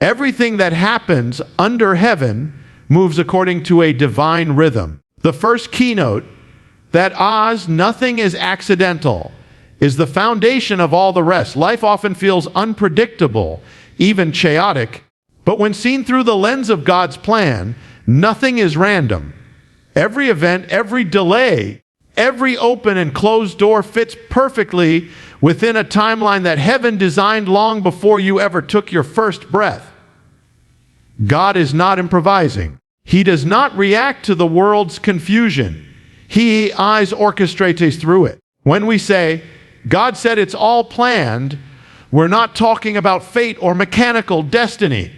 Everything that happens under heaven moves according to a divine rhythm. The first keynote, that nothing is accidental, is the foundation of all the rest. Life often feels unpredictable, even chaotic, but when seen through the lens of God's plan, nothing is random. Every event, every delay, every open and closed door fits perfectly within a timeline that heaven designed long before you ever took your first breath. God is not improvising. He does not react to the world's confusion. He orchestrates through it. When we say, God said it's all planned, we're not talking about fate or mechanical destiny.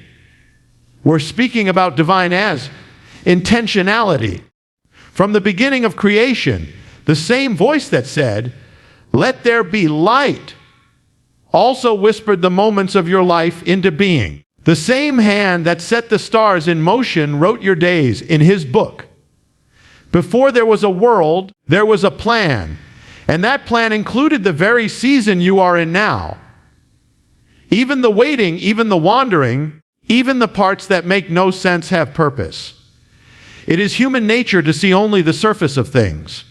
We're speaking about divine intentionality. From the beginning of creation, the same voice that said, "Let there be light," also whispered the moments of your life into being. The same hand that set the stars in motion wrote your days in His book. Before there was a world, there was a plan, and that plan included the very season you are in now. Even the waiting, even the wandering, even the parts that make no sense have purpose. It is human nature to see only the surface of things.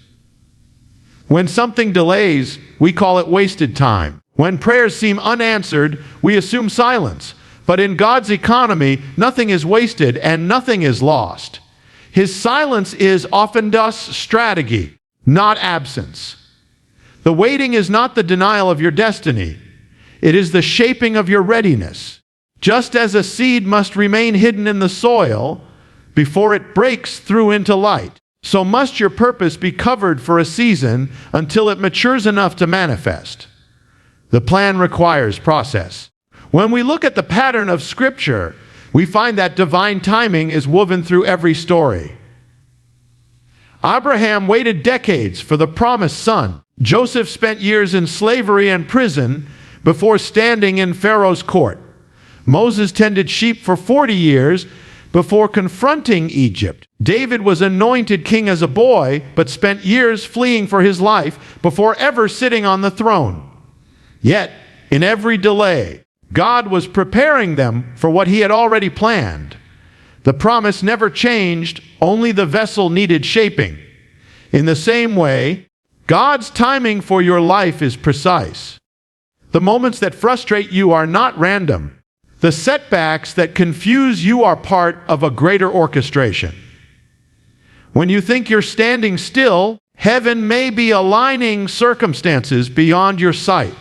When something delays, we call it wasted time. When prayers seem unanswered, we assume silence. But in God's economy, nothing is wasted and nothing is lost. His silence is often thus strategy, not absence. The waiting is not the denial of your destiny. It is the shaping of your readiness. Just as a seed must remain hidden in the soil before it breaks through into light, so must your purpose be covered for a season until it matures enough to manifest. The plan requires process. When we look at the pattern of Scripture, we find that divine timing is woven through every story. Abraham waited decades for the promised son. Joseph spent years in slavery and prison before standing in Pharaoh's court. Moses tended sheep for 40 years before confronting Egypt. David was anointed king as a boy, but spent years fleeing for his life before ever sitting on the throne. Yet, in every delay, God was preparing them for what He had already planned. The promise never changed, only the vessel needed shaping. In the same way, God's timing for your life is precise. The moments that frustrate you are not random. The setbacks that confuse you are part of a greater orchestration. When you think you're standing still, heaven may be aligning circumstances beyond your sight.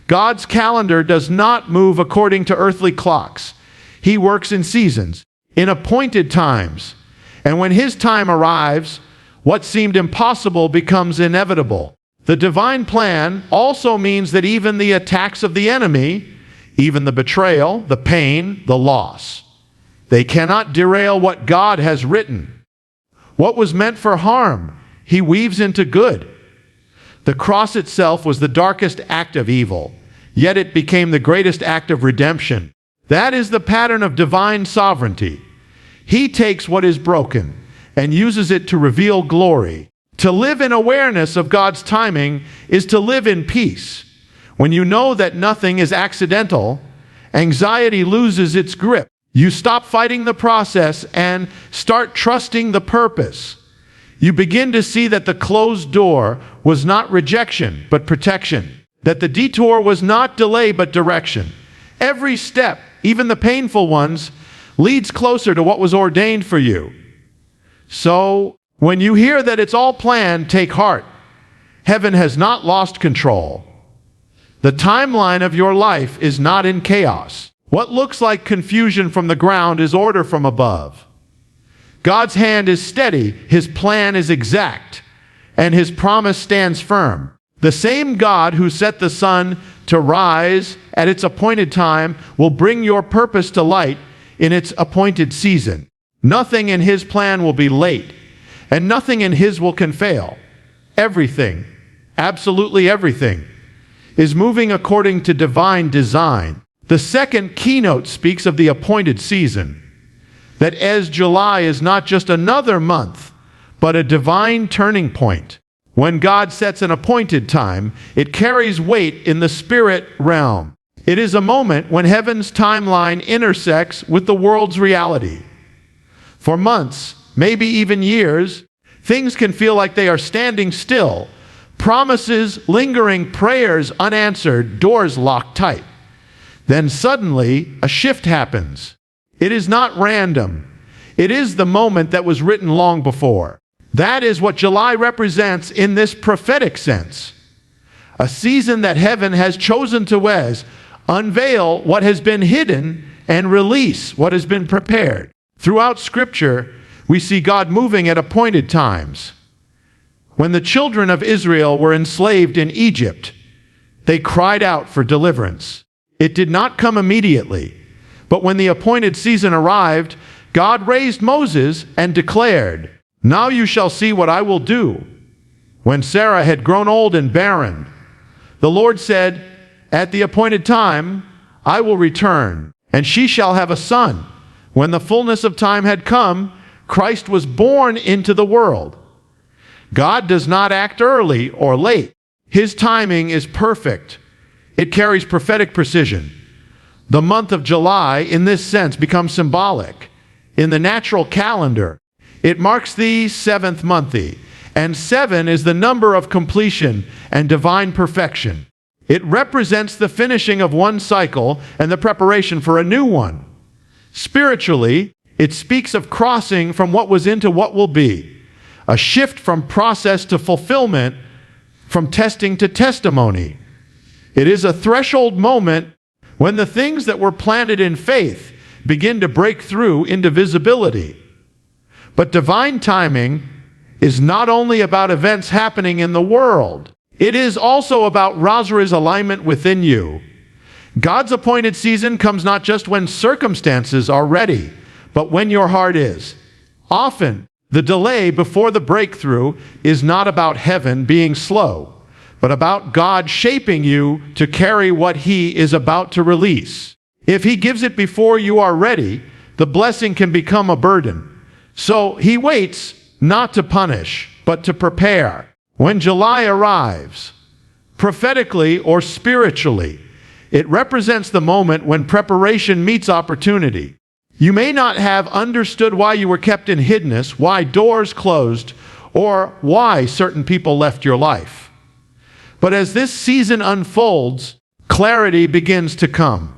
God's calendar does not move according to earthly clocks. He works in seasons, in appointed times. And when His time arrives, what seemed impossible becomes inevitable. The divine plan also means that even the attacks of the enemy, even the betrayal, the pain, the loss, they cannot derail what God has written. What was meant for harm, He weaves into good. The cross itself was the darkest act of evil, yet it became the greatest act of redemption. That is the pattern of divine sovereignty. He takes what is broken and uses it to reveal glory. To live in awareness of God's timing is to live in peace. When you know that nothing is accidental, anxiety loses its grip. You stop fighting the process and start trusting the purpose. You begin to see that the closed door was not rejection, but protection. That the detour was not delay, but direction. Every step, even the painful ones, leads closer to what was ordained for you. So, when you hear that it's all planned, take heart. Heaven has not lost control. The timeline of your life is not in chaos. What looks like confusion from the ground is order from above. God's hand is steady, His plan is exact, and His promise stands firm. The same God who set the sun to rise at its appointed time will bring your purpose to light in its appointed season. Nothing in His plan will be late, and nothing in His will can fail. Everything, absolutely everything, is moving according to divine design. The second keynote speaks of the appointed season. That as July is not just another month, but a divine turning point. When God sets an appointed time, it carries weight in the spirit realm. It is a moment when heaven's timeline intersects with the world's reality. For months, maybe even years, things can feel like they are standing still. Promises lingering, prayers unanswered, doors locked tight. Then suddenly, a shift happens. It is not random. It is the moment that was written long before. That is what July represents in this prophetic sense. A season that heaven has chosen to unveil what has been hidden and release what has been prepared. Throughout Scripture, we see God moving at appointed times. When the children of Israel were enslaved in Egypt, they cried out for deliverance. It did not come immediately, but when the appointed season arrived, God raised Moses and declared, "Now you shall see what I will do." When Sarah had grown old and barren, the Lord said, "At the appointed time, I will return, and she shall have a son." When the fullness of time had come, Christ was born into the world. God does not act early or late. His timing is perfect. It carries prophetic precision. The month of July, in this sense, becomes symbolic. In the natural calendar, it marks the seventh month, and 7 is the number of completion and divine perfection. It represents the finishing of one cycle and the preparation for a new one. Spiritually, it speaks of crossing from what was into what will be, a shift from process to fulfillment, from testing to testimony. It is a threshold moment when the things that were planted in faith begin to break through into visibility. But divine timing is not only about events happening in the world, it is also about Rosra's alignment within you. God's appointed season comes not just when circumstances are ready, but when your heart is. Often, the delay before the breakthrough is not about heaven being slow, but about God shaping you to carry what He is about to release. If He gives it before you are ready, the blessing can become a burden. So He waits not to punish, but to prepare. When July arrives, prophetically or spiritually, it represents the moment when preparation meets opportunity. You may not have understood why you were kept in hiddenness, why doors closed, or why certain people left your life. But as this season unfolds, clarity begins to come.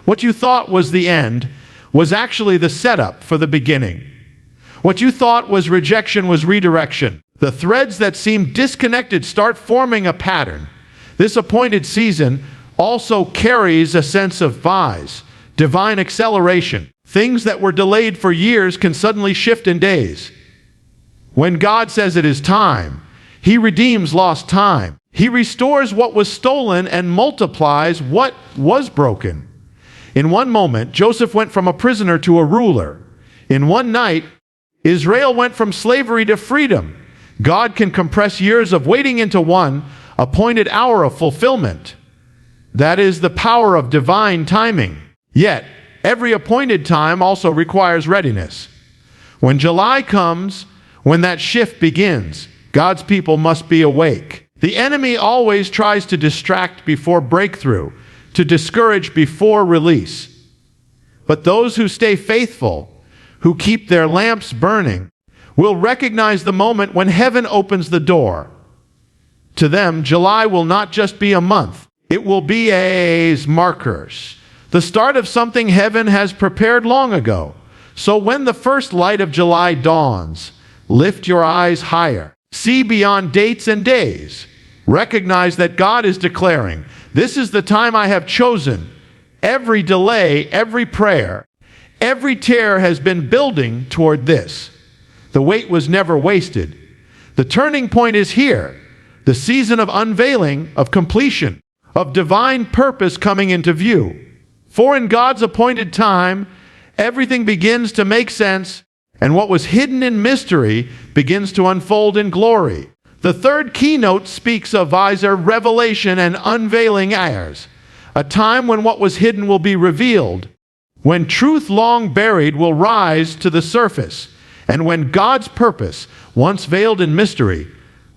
What you thought was the end was actually the setup for the beginning. What you thought was rejection was redirection. The threads that seemed disconnected start forming a pattern. This appointed season also carries a sense of divine acceleration. Things that were delayed for years can suddenly shift in days. When God says it is time, He redeems lost time. He restores what was stolen and multiplies what was broken. In one moment, Joseph went from a prisoner to a ruler. In one night, Israel went from slavery to freedom. God can compress years of waiting into one appointed hour of fulfillment. That is the power of divine timing. Yet, every appointed time also requires readiness. When July comes, when that shift begins, God's people must be awake. The enemy always tries to distract before breakthrough, to discourage before release. But those who stay faithful, who keep their lamps burning, will recognize the moment when heaven opens the door. To them, July will not just be a month. It will be markers, the start of something heaven has prepared long ago. So when the first light of July dawns, lift your eyes higher. See beyond dates and days. Recognize that God is declaring, "This is the time I have chosen." Every delay, every prayer, every tear has been building toward this. The wait was never wasted. The turning point is here. The season of unveiling, of completion, of divine purpose coming into view. For in God's appointed time, everything begins to make sense, and what was hidden in mystery begins to unfold in glory. The third keynote speaks of revelation and unveiling hours, a time when what was hidden will be revealed, when truth long buried will rise to the surface, and when God's purpose, once veiled in mystery,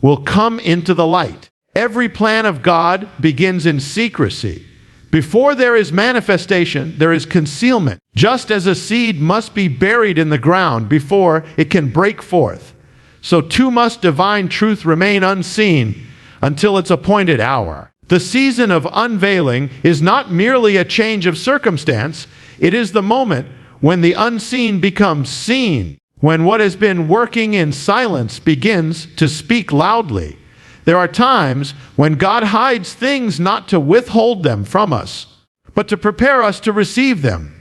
will come into the light. Every plan of God begins in secrecy. Before there is manifestation, there is concealment. Just as a seed must be buried in the ground before it can break forth, so too must divine truth remain unseen until its appointed hour. The season of unveiling is not merely a change of circumstance, it is the moment when the unseen becomes seen, when what has been working in silence begins to speak loudly. There are times when God hides things not to withhold them from us, but to prepare us to receive them.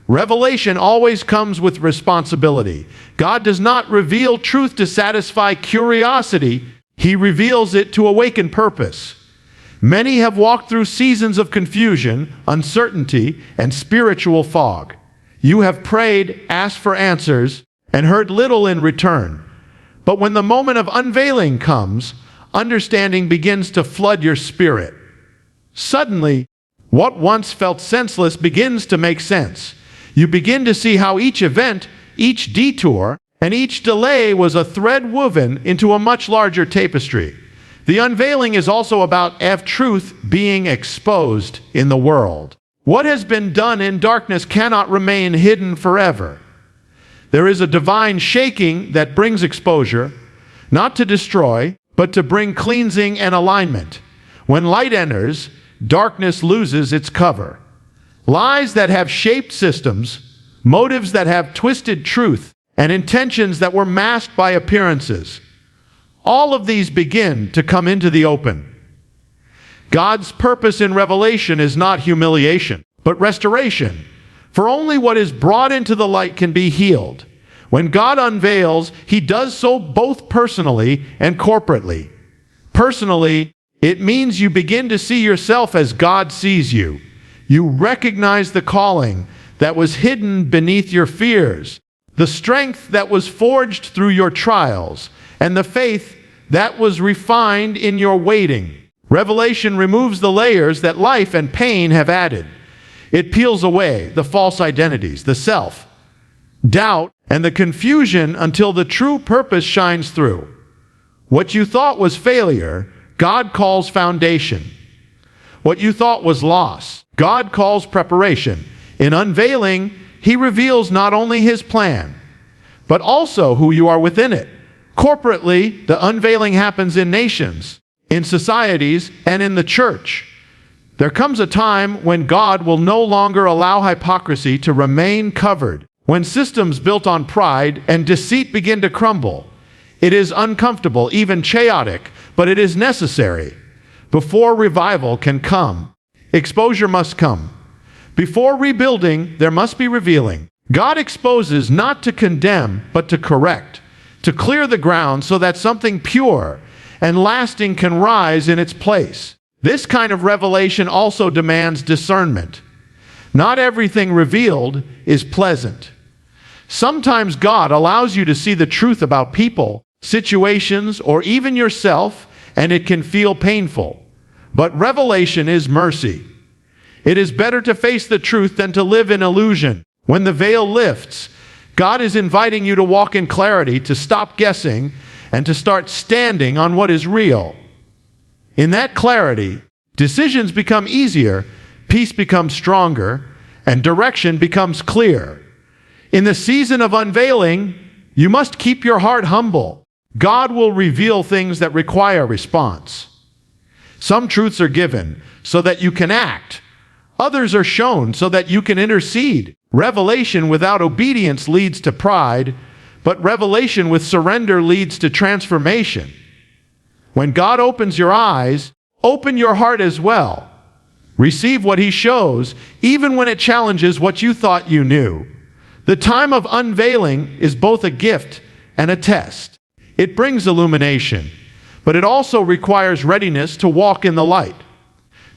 Revelation always comes with responsibility. God does not reveal truth to satisfy curiosity. He reveals it to awaken purpose. Many have walked through seasons of confusion, uncertainty, and spiritual fog. You have prayed, asked for answers, and heard little in return. But when the moment of unveiling comes, understanding begins to flood your spirit. Suddenly, what once felt senseless begins to make sense. You begin to see how each event, each detour, and each delay was a thread woven into a much larger tapestry. The unveiling is also about truth being exposed in the world. What has been done in darkness cannot remain hidden forever. There is a divine shaking that brings exposure, not to destroy, but to bring cleansing and alignment. When light enters, darkness loses its cover. Lies that have shaped systems, motives that have twisted truth, and intentions that were masked by appearances. All of these begin to come into the open. God's purpose in revelation is not humiliation, but restoration. For only what is brought into the light can be healed. When God unveils, He does so both personally and corporately. Personally, it means you begin to see yourself as God sees you. You recognize the calling that was hidden beneath your fears, the strength that was forged through your trials, and the faith that was refined in your waiting. Revelation removes the layers that life and pain have added. It peels away the false identities, the self, doubt, and the confusion until the true purpose shines through. What you thought was failure, God calls foundation. What you thought was loss, God calls preparation. In unveiling, He reveals not only His plan, but also who you are within it. Corporately, the unveiling happens in nations, in societies, and in the church. There comes a time when God will no longer allow hypocrisy to remain covered. When systems built on pride and deceit begin to crumble, it is uncomfortable, even chaotic, but it is necessary. Before revival can come, exposure must come. Before rebuilding, there must be revealing. God exposes not to condemn, but to correct, to clear the ground so that something pure and lasting can rise in its place. This kind of revelation also demands discernment. Not everything revealed is pleasant. Sometimes God allows you to see the truth about people, situations, or even yourself, and it can feel painful. But revelation is mercy. It is better to face the truth than to live in illusion. When the veil lifts, God is inviting you to walk in clarity, to stop guessing, and to start standing on what is real. In that clarity, decisions become easier, peace becomes stronger, and direction becomes clear. In the season of unveiling, you must keep your heart humble. God will reveal things that require response. Some truths are given so that you can act. Others are shown so that you can intercede. Revelation without obedience leads to pride, but revelation with surrender leads to transformation. When God opens your eyes, open your heart as well. Receive what He shows, even when it challenges what you thought you knew. The time of unveiling is both a gift and a test. It brings illumination, but it also requires readiness to walk in the light.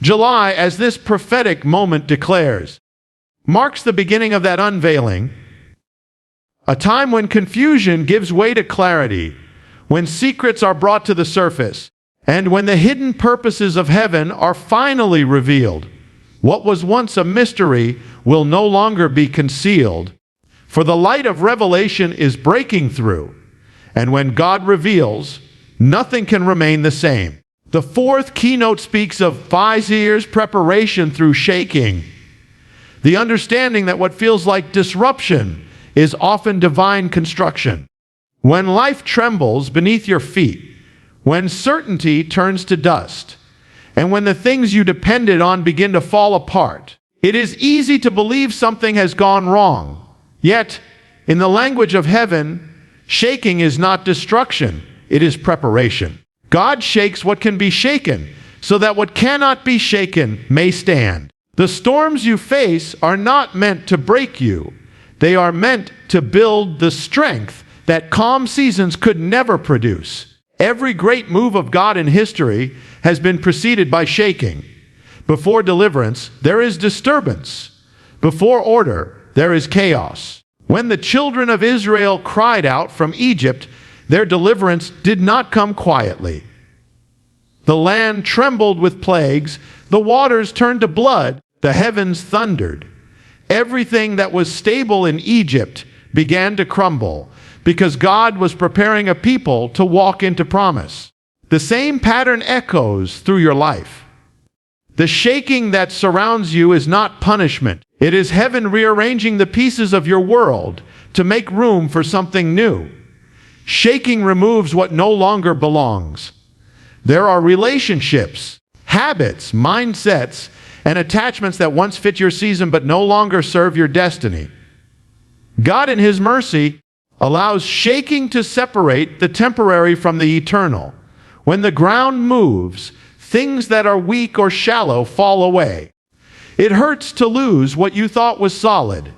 July, as this prophetic moment declares, marks the beginning of that unveiling, a time when confusion gives way to clarity, when secrets are brought to the surface, and when the hidden purposes of heaven are finally revealed. What was once a mystery will no longer be concealed, for the light of revelation is breaking through, and when God reveals, nothing can remain the same. The fourth keynote speaks of 5 years preparation through shaking. The understanding that what feels like disruption is often divine construction. When life trembles beneath your feet, when certainty turns to dust, and when the things you depended on begin to fall apart, it is easy to believe something has gone wrong. Yet, in the language of heaven, shaking is not destruction, it is preparation. God shakes what can be shaken, so that what cannot be shaken may stand. The storms you face are not meant to break you. They are meant to build the strength that calm seasons could never produce. Every great move of God in history has been preceded by shaking. Before deliverance, there is disturbance. Before order, there is chaos. When the children of Israel cried out from Egypt, their deliverance did not come quietly. The land trembled with plagues, the waters turned to blood, the heavens thundered. Everything that was stable in Egypt began to crumble, because God was preparing a people to walk into promise. The same pattern echoes through your life. The shaking that surrounds you is not punishment. It is heaven rearranging the pieces of your world to make room for something new. Shaking removes what no longer belongs. There are relationships, habits, mindsets, and attachments that once fit your season but no longer serve your destiny. God, in His mercy, allows shaking to separate the temporary from the eternal. When the ground moves, things that are weak or shallow fall away. It hurts to lose what you thought was solid,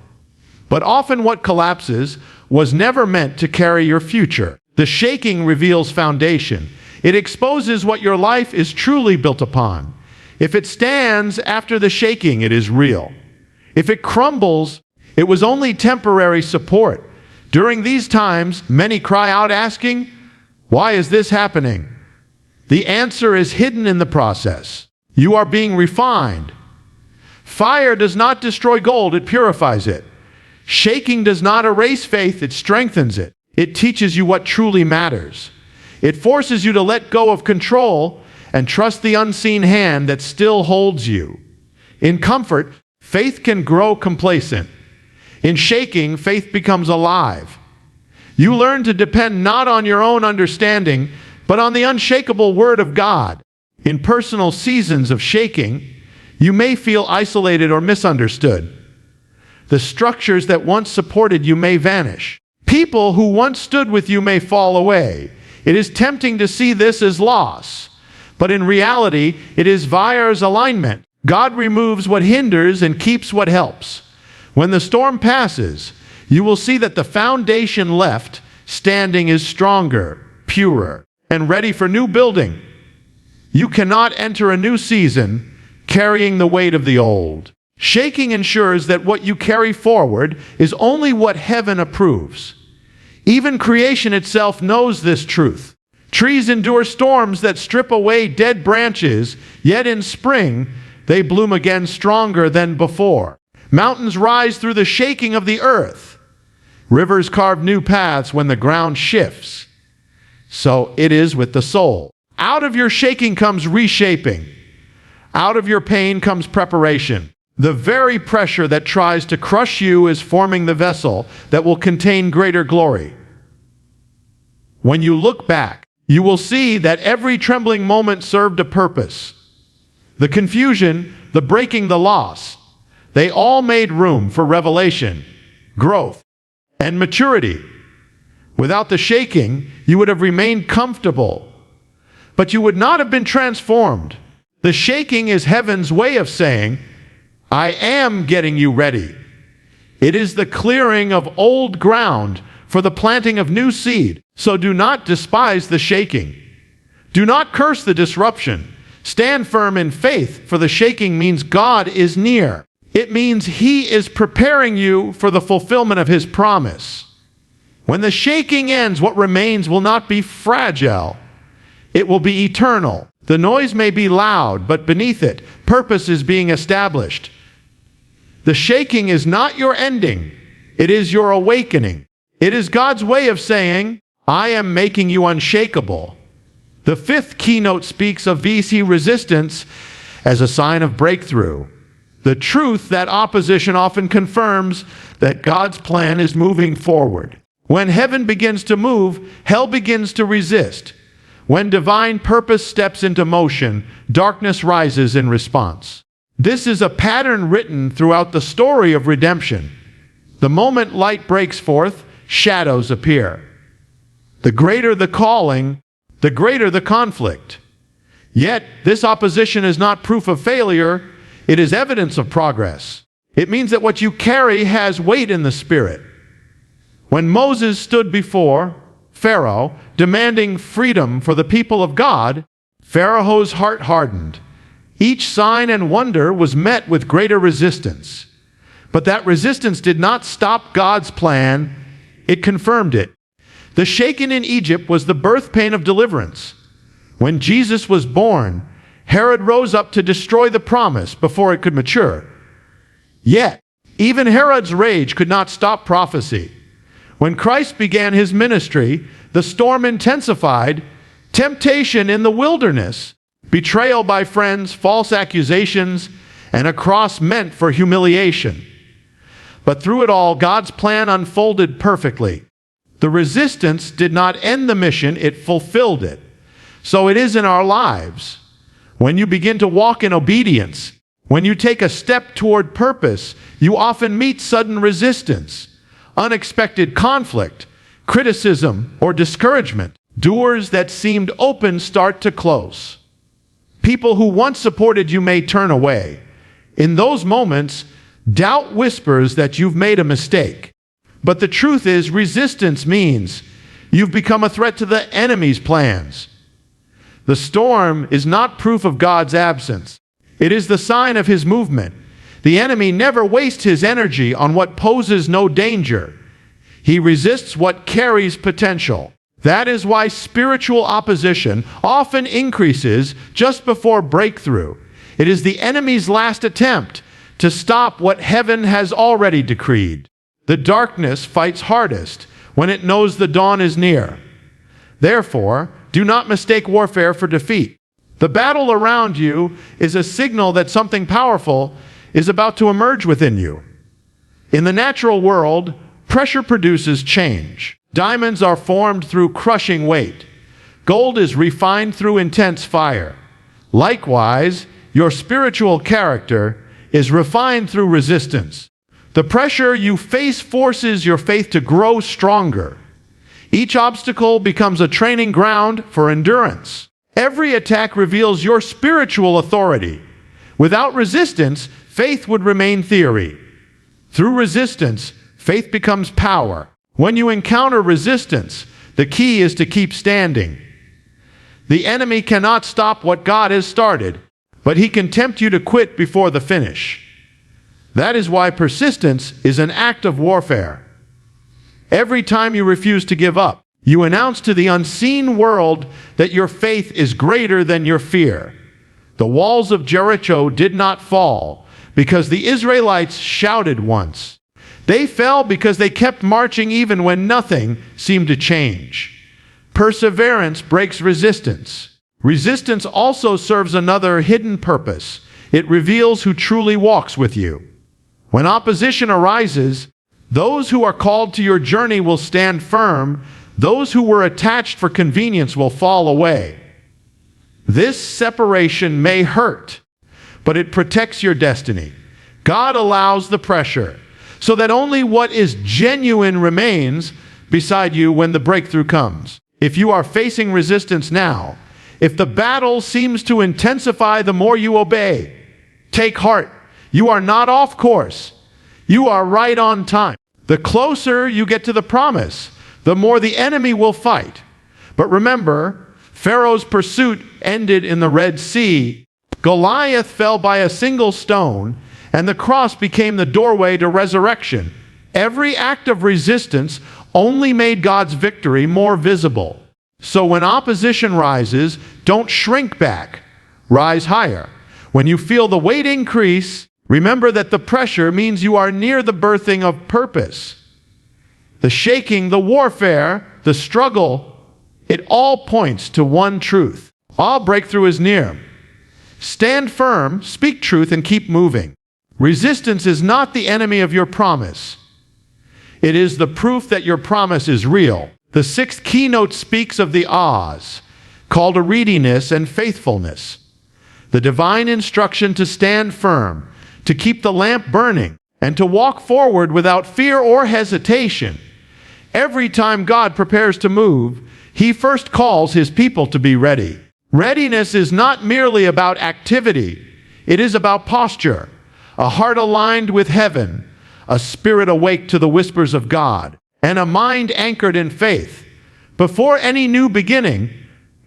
but often what collapses was never meant to carry your future. The shaking reveals foundation. It exposes what your life is truly built upon. If it stands after the shaking, it is real. If it crumbles, it was only temporary support. During these times, many cry out asking, "Why is this happening?" The answer is hidden in the process. You are being refined. Fire does not destroy gold, it purifies it. Shaking does not erase faith, it strengthens it. It teaches you what truly matters. It forces you to let go of control and trust the unseen hand that still holds you. In comfort, faith can grow complacent. In shaking, faith becomes alive. You learn to depend not on your own understanding, but on the unshakable Word of God. In personal seasons of shaking, you may feel isolated or misunderstood. The structures that once supported you may vanish. People who once stood with you may fall away. It is tempting to see this as loss, but in reality, it is Vair's alignment. God removes what hinders and keeps what helps. When the storm passes, you will see that the foundation left standing is stronger, purer, and ready for new building. You cannot enter a new season carrying the weight of the old. Shaking ensures that what you carry forward is only what heaven approves. Even creation itself knows this truth. Trees endure storms that strip away dead branches, yet in spring they bloom again stronger than before. Mountains rise through the shaking of the earth. Rivers carve new paths when the ground shifts. So it is with the soul. Out of your shaking comes reshaping. Out of your pain comes preparation. The very pressure that tries to crush you is forming the vessel that will contain greater glory. When you look back, you will see that every trembling moment served a purpose. The confusion, the breaking, the loss, they all made room for revelation, growth, and maturity. Without the shaking, you would have remained comfortable, but you would not have been transformed. The shaking is heaven's way of saying, I am getting you ready. It is the clearing of old ground for the planting of new seed. So do not despise the shaking. Do not curse the disruption. Stand firm in faith, for the shaking means God is near. It means He is preparing you for the fulfillment of His promise. When the shaking ends, what remains will not be fragile. It will be eternal. The noise may be loud, but beneath it, purpose is being established. The shaking is not your ending. It is your awakening. It is God's way of saying, I am making you unshakable. The fifth keynote speaks of VC resistance as a sign of breakthrough. The truth that opposition often confirms that God's plan is moving forward. When heaven begins to move, hell begins to resist. When divine purpose steps into motion, darkness rises in response. This is a pattern written throughout the story of redemption. The moment light breaks forth, shadows appear. The greater the calling, the greater the conflict. Yet, this opposition is not proof of failure, it is evidence of progress. It means that what you carry has weight in the spirit. When Moses stood before Pharaoh, demanding freedom for the people of God, Pharaoh's heart hardened. Each sign and wonder was met with greater resistance. But that resistance did not stop God's plan, it confirmed it. The shaking in Egypt was the birth pain of deliverance. When Jesus was born, Herod rose up to destroy the promise before it could mature. Yet, even Herod's rage could not stop prophecy. When Christ began his ministry, the storm intensified, temptation in the wilderness, betrayal by friends, false accusations, and a cross meant for humiliation. But through it all, God's plan unfolded perfectly. The resistance did not end the mission, it fulfilled it. So it is in our lives. When you begin to walk in obedience, when you take a step toward purpose, you often meet sudden resistance, unexpected conflict, criticism, or discouragement. Doors that seemed open start to close. People who once supported you may turn away. In those moments, doubt whispers that you've made a mistake. But the truth is, resistance means you've become a threat to the enemy's plans. The storm is not proof of God's absence. It is the sign of his movement. The enemy never wastes his energy on what poses no danger. He resists what carries potential. That is why spiritual opposition often increases just before breakthrough. It is the enemy's last attempt to stop what heaven has already decreed. The darkness fights hardest when it knows the dawn is near. Therefore, do not mistake warfare for defeat. The battle around you is a signal that something powerful is about to emerge within you. In the natural world, pressure produces change. Diamonds are formed through crushing weight. Gold is refined through intense fire. Likewise, your spiritual character is refined through resistance. The pressure you face forces your faith to grow stronger. Each obstacle becomes a training ground for endurance. Every attack reveals your spiritual authority. Without resistance, faith would remain theory. Through resistance, faith becomes power. When you encounter resistance, the key is to keep standing. The enemy cannot stop what God has started, but he can tempt you to quit before the finish. That is why persistence is an act of warfare. Every time you refuse to give up, you announce to the unseen world that your faith is greater than your fear. The walls of Jericho did not fall because the Israelites shouted once. They fell because they kept marching even when nothing seemed to change. Perseverance breaks resistance. Resistance also serves another hidden purpose. It reveals who truly walks with you. When opposition arises, those who are called to your journey will stand firm. Those who were attached for convenience will fall away. This separation may hurt, but it protects your destiny. God allows the pressure so that only what is genuine remains beside you when the breakthrough comes. If you are facing resistance now, if the battle seems to intensify the more you obey, take heart. You are not off course. You are right on time. The closer you get to the promise, the more the enemy will fight. But remember, Pharaoh's pursuit ended in the Red Sea. Goliath fell by a single stone, and the cross became the doorway to resurrection. Every act of resistance only made God's victory more visible. So when opposition rises, don't shrink back. Rise higher. When you feel the weight increase, remember that the pressure means you are near the birthing of purpose. The shaking, the warfare, the struggle It all points to one truth. All breakthrough is near. Stand firm, speak truth, and keep moving. Resistance is not the enemy of your promise. It is the proof that your promise is real. The sixth keynote speaks of the Ahs, called to readiness and faithfulness. The divine instruction to stand firm, to keep the lamp burning, and to walk forward without fear or hesitation. Every time God prepares to move, He first calls His people to be ready. Readiness is not merely about activity. It is about posture, a heart aligned with heaven, a spirit awake to the whispers of God, and a mind anchored in faith. Before any new beginning,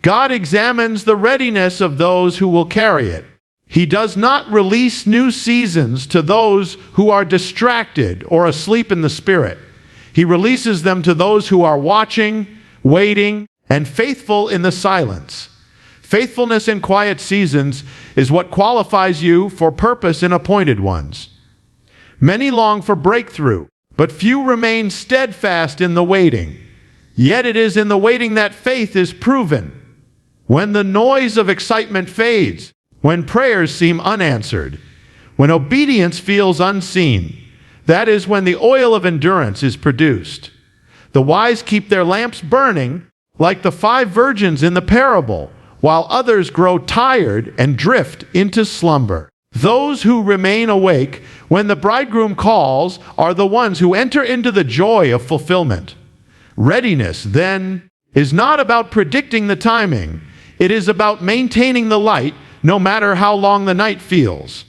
God examines the readiness of those who will carry it. He does not release new seasons to those who are distracted or asleep in the spirit. He releases them to those who are watching, waiting, and faithful in the silence. Faithfulness in quiet seasons is what qualifies you for purpose in appointed ones. Many long for breakthrough, but few remain steadfast in the waiting. Yet it is in the waiting that faith is proven. When the noise of excitement fades, when prayers seem unanswered, when obedience feels unseen, that is when the oil of endurance is produced. The wise keep their lamps burning like the 5 virgins in the parable, while others grow tired and drift into slumber. Those who remain awake when the bridegroom calls are the ones who enter into the joy of fulfillment. Readiness, then, is not about predicting the timing. It is about maintaining the light no matter how long the night feels.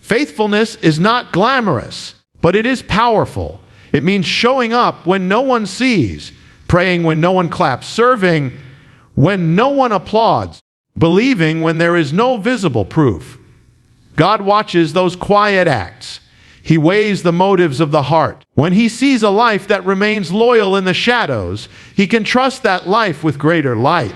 Faithfulness is not glamorous, but it is powerful. It means showing up when no one sees, praying when no one claps, serving when no one applauds, believing when there is no visible proof. God watches those quiet acts. He weighs the motives of the heart. When He sees a life that remains loyal in the shadows, He can trust that life with greater light.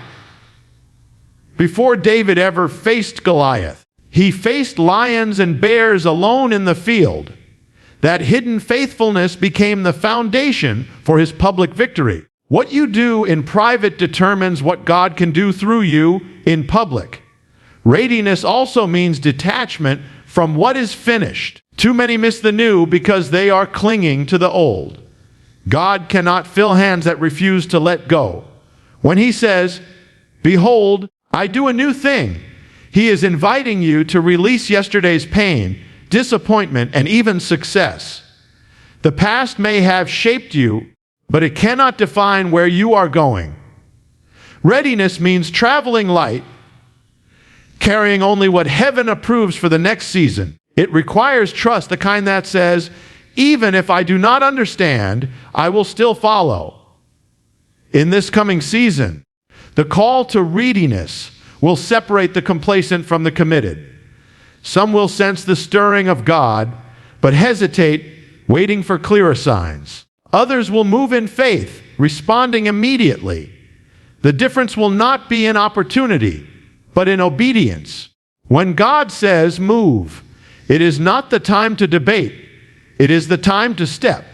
Before David ever faced Goliath, he faced lions and bears alone in the field. That hidden faithfulness became the foundation for his public victory. What you do in private determines what God can do through you in public. Readiness also means detachment from what is finished. Too many miss the new because they are clinging to the old. God cannot fill hands that refuse to let go. When He says, "Behold, I do a new thing," He is inviting you to release yesterday's pain, disappointment, and even success. The past may have shaped you, but it cannot define where you are going. Readiness means traveling light, carrying only what heaven approves for the next season. It requires trust, the kind that says, even if I do not understand, I will still follow. In this coming season, the call to readiness will separate the complacent from the committed. Some will sense the stirring of God, but hesitate, waiting for clearer signs. Others will move in faith, responding immediately. The difference will not be in opportunity, but in obedience. When God says move, it is not the time to debate. It is the time to step.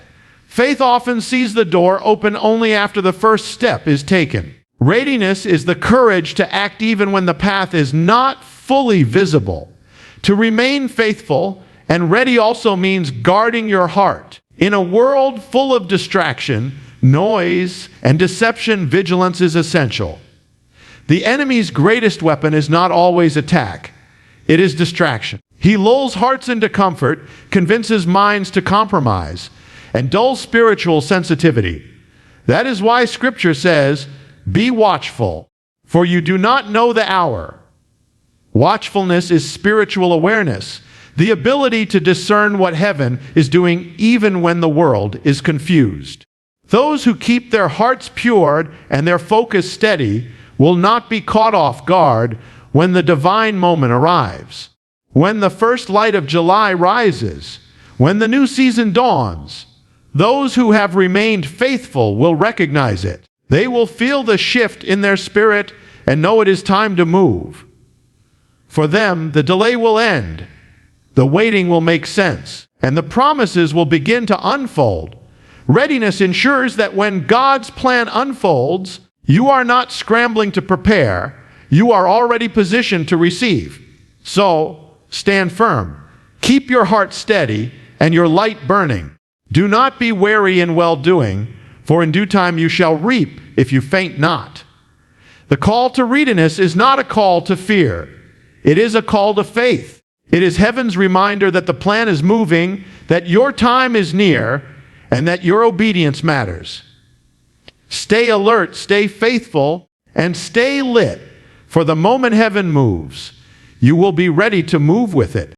Faith often sees the door open only after the first step is taken. Readiness is the courage to act even when the path is not fully visible. To remain faithful and ready also means guarding your heart. In a world full of distraction, noise, and deception, vigilance is essential. The enemy's greatest weapon is not always attack. It is distraction. He lulls hearts into comfort, convinces minds to compromise, and dulls spiritual sensitivity. That is why Scripture says, "Be watchful, for you do not know the hour." Watchfulness is spiritual awareness, the ability to discern what heaven is doing even when the world is confused. Those who keep their hearts pure and their focus steady will not be caught off guard when the divine moment arrives. When the first light of July rises, when the new season dawns, those who have remained faithful will recognize it. They will feel the shift in their spirit and know it is time to move. For them, the delay will end, the waiting will make sense, and the promises will begin to unfold. Readiness ensures that when God's plan unfolds, You are not scrambling to prepare. You are already positioned to receive. So, stand firm. Keep your heart steady and your light burning. Do not be weary in well-doing, for in due time you shall reap if you faint not. The call to readiness is not a call to fear. It is a call to faith. It is heaven's reminder that the plan is moving, that your time is near, and that your obedience matters. Stay alert, stay faithful, and stay lit, for the moment heaven moves, you will be ready to move with it.